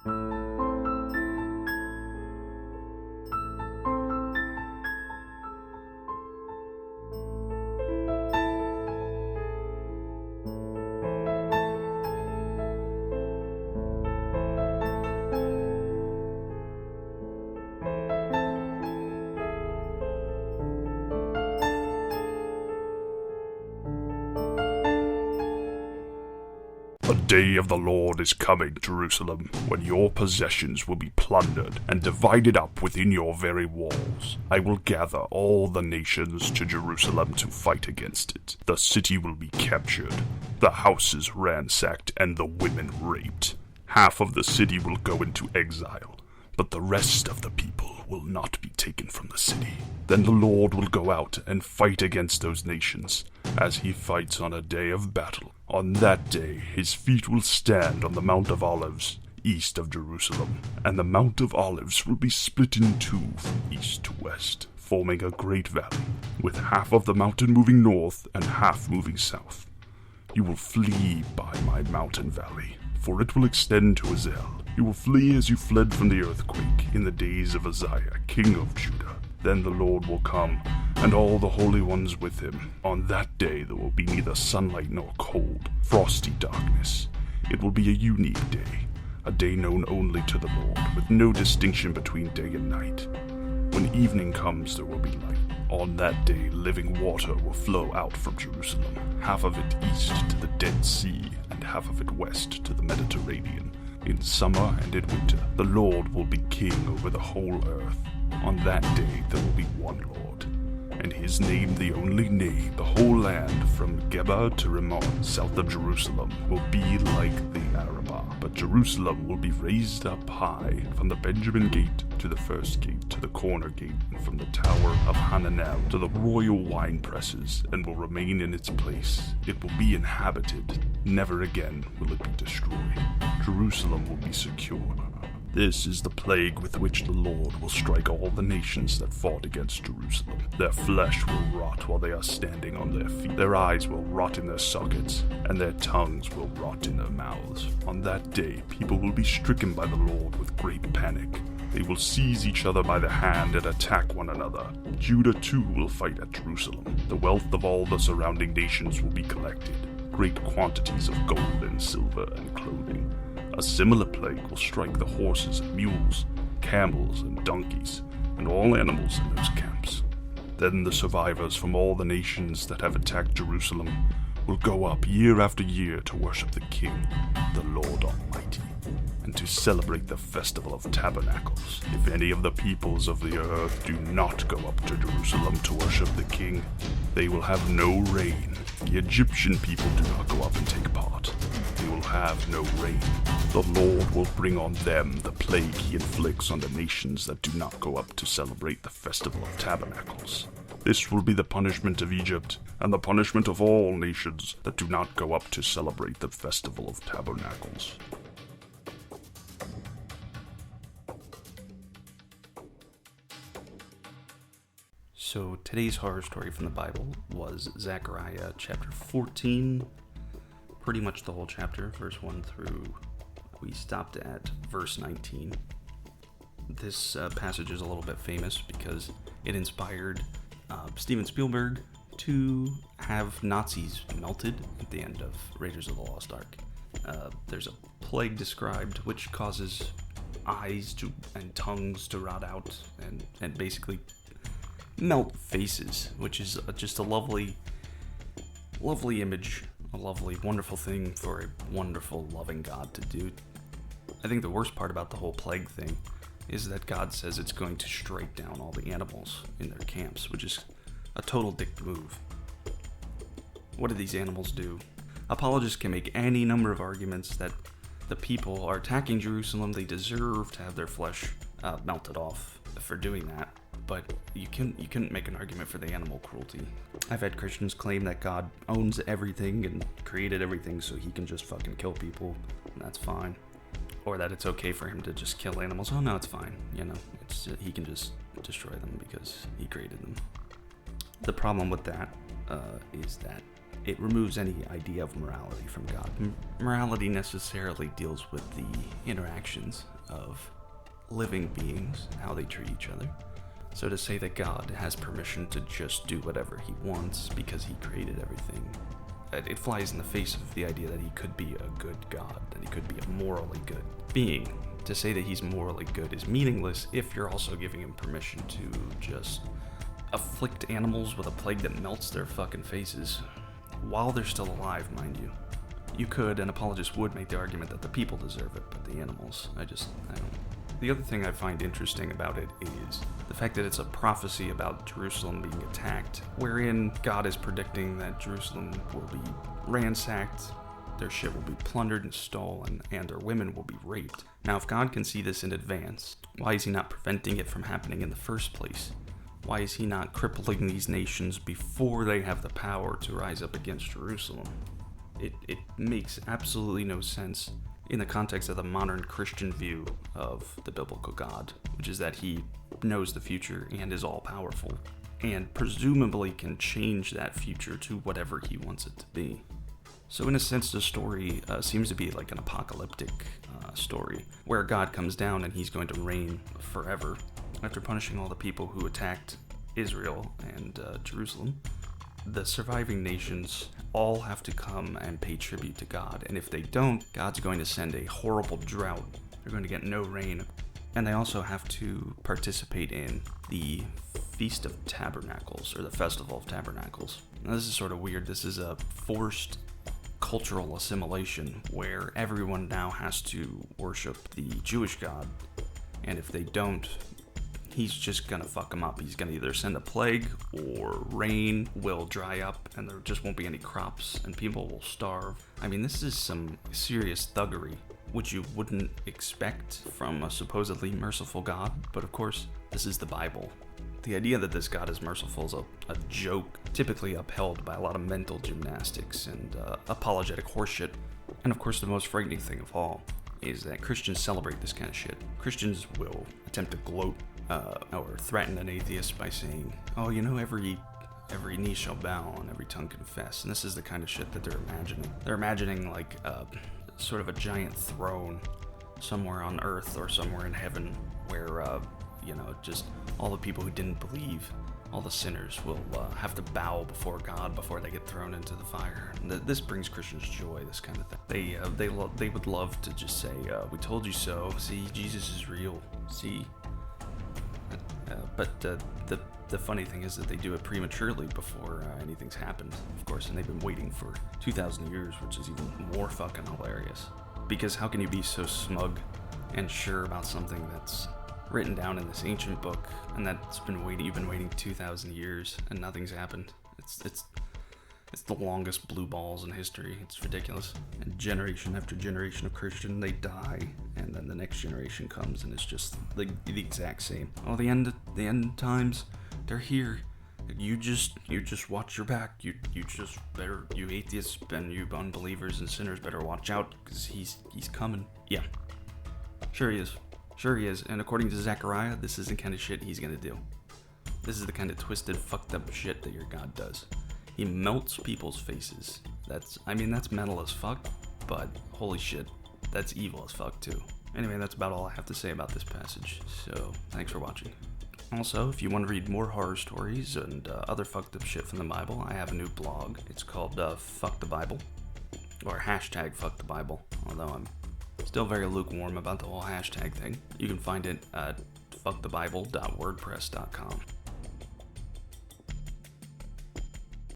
The day of the Lord is coming, Jerusalem, when your possessions will be plundered and divided up within your very walls. I will gather all the nations to Jerusalem to fight against it. The city will be captured, the houses ransacked, and the women raped. Half of the city will go into exile, but the rest of the people will not be taken from the city. Then the Lord will go out and fight against those nations, as he fights on a day of battle. On that day, his feet will stand on the Mount of Olives, east of Jerusalem, and the Mount of Olives will be split in two from east to west, forming a great valley, with half of the mountain moving north and half moving south. You will flee by my mountain valley, for it will extend to Azel. You will flee as you fled from the earthquake in the days of Uzziah, king of Judah. Then the Lord will come, and all the holy ones with him. On that day there will be neither sunlight nor cold, frosty darkness. It will be a unique day, a day known only to the Lord, with no distinction between day and night. When evening comes, there will be light. On that day, living water will flow out from Jerusalem, half of it east to the Dead Sea, and half of it west to the Mediterranean. In summer and in winter, the Lord will be king over the whole earth. On that day there will be one Lord, and his name the only name. The whole land from Geba to Rimmon, south of Jerusalem, will be like the Arabah. But Jerusalem will be raised up high, from the Benjamin gate to the first gate to the corner gate, and from the tower of Hananel to the royal wine presses, and will remain in its place. It will be inhabited. Never again will it be destroyed. Jerusalem will be secure. This is the plague with which the Lord will strike all the nations that fought against Jerusalem. Their flesh will rot while they are standing on their feet. Their eyes will rot in their sockets, and their tongues will rot in their mouths. On that day, people will be stricken by the Lord with great panic. They will seize each other by the hand and attack one another. Judah too will fight at Jerusalem. The wealth of all the surrounding nations will be collected. Great quantities of gold and silver and clothing. A similar plague will strike the horses and mules, camels and donkeys, and all animals in those camps. Then the survivors from all the nations that have attacked Jerusalem will go up year after year to worship the King, the Lord Almighty, and to celebrate the Festival of Tabernacles. If any of the peoples of the earth do not go up to Jerusalem to worship the King, they will have no rain. The Egyptian people do not go up and take part. They will have no rain. The Lord will bring on them the plague he inflicts on the nations that do not go up to celebrate the Festival of Tabernacles. This will be the punishment of Egypt, and the punishment of all nations that do not go up to celebrate the Festival of Tabernacles. So today's horror story from the Bible was Zechariah chapter 14, pretty much the whole chapter, verse 1 through, we stopped at verse 19. This passage is a little bit famous because it inspired Steven Spielberg to have Nazis melted at the end of Raiders of the Lost Ark. There's a plague described which causes eyes and tongues to rot out and basically melt faces, which is just a lovely image, a lovely, wonderful thing for a wonderful, loving God to do. I think the worst part about the whole plague thing is that God says it's going to strike down all the animals in their camps, which is a total dick move. What do these animals do? Apologists can make any number of arguments that the people are attacking Jerusalem, they deserve to have their flesh melted off for doing that. But you couldn't make an argument for the animal cruelty. I've had Christians claim that God owns everything and created everything so he can just fucking kill people, and that's fine. Or that it's okay for him to just kill animals. Oh no, it's fine. He can just destroy them because he created them. The problem with that is that it removes any idea of morality from God. Morality necessarily deals with the interactions of living beings and how they treat each other. So to say that God has permission to just do whatever he wants because he created everything, it flies in the face of the idea that he could be a good God, that he could be a morally good being. To say that he's morally good is meaningless if you're also giving him permission to just afflict animals with a plague that melts their fucking faces while they're still alive, mind you. You could, and apologists would, make the argument that the people deserve it, but the animals, I don't. The other thing I find interesting about it is the fact that it's a prophecy about Jerusalem being attacked, wherein God is predicting that Jerusalem will be ransacked, their shit will be plundered and stolen, and their women will be raped. Now, if God can see this in advance, why is he not preventing it from happening in the first place? Why is he not crippling these nations before they have the power to rise up against Jerusalem? It makes absolutely no sense in the context of the modern Christian view of the biblical God, which is that he knows the future and is all-powerful, and presumably can change that future to whatever he wants it to be. So in a sense, the story seems to be like an apocalyptic story, where God comes down and he's going to reign forever after punishing all the people who attacked Israel and Jerusalem. The surviving nations all have to come and pay tribute to God, and if they don't, God's going to send a horrible drought. They're going to get no rain, and they also have to participate in the Feast of Tabernacles, or the Festival of Tabernacles. Now, this is sort of weird. This is a forced cultural assimilation where everyone now has to worship the Jewish God, and if they don't, he's just gonna fuck them up. He's gonna either send a plague or rain will dry up and there just won't be any crops and people will starve. I mean, this is some serious thuggery, which you wouldn't expect from a supposedly merciful God, but of course, this is the Bible. The idea that this God is merciful is a joke, typically upheld by a lot of mental gymnastics and apologetic horseshit. And of course, the most frightening thing of all is that Christians celebrate this kind of shit. Christians will attempt to gloat or threaten an atheist by saying, oh, you know, every knee shall bow and every tongue confess. And this is the kind of shit that they're imagining. They're imagining like sort of a giant throne somewhere on earth or somewhere in heaven where, just all the people who didn't believe, all the sinners will have to bow before God before they get thrown into the fire. And this brings Christians joy, this kind of thing. They would love to just say, we told you so. See, Jesus is real. See? But the funny thing is that they do it prematurely before anything's happened, of course, and they've been waiting for 2,000 years, which is even more fucking hilarious. Because how can you be so smug and sure about something that's written down in this ancient book, and you've been waiting 2,000 years, and nothing's happened? It's the longest blue balls in history. It's ridiculous. And generation after generation of Christian, they die, and then the next generation comes, and it's just the exact same. Oh, the end times, they're here. You just watch your back. You atheists and you unbelievers and sinners better watch out, because he's coming. Yeah, sure he is. And according to Zechariah, this is the kind of shit he's gonna do. This is the kind of twisted, fucked up shit that your God does. He melts people's faces. That's metal as fuck, but holy shit, that's evil as fuck too. Anyway, that's about all I have to say about this passage, so thanks for watching. Also, if you want to read more horror stories and other fucked up shit from the Bible, I have a new blog. It's called Fuck the Bible, or hashtag Fuck the Bible, although I'm still very lukewarm about the whole hashtag thing. You can find it at fuckthebible.wordpress.com.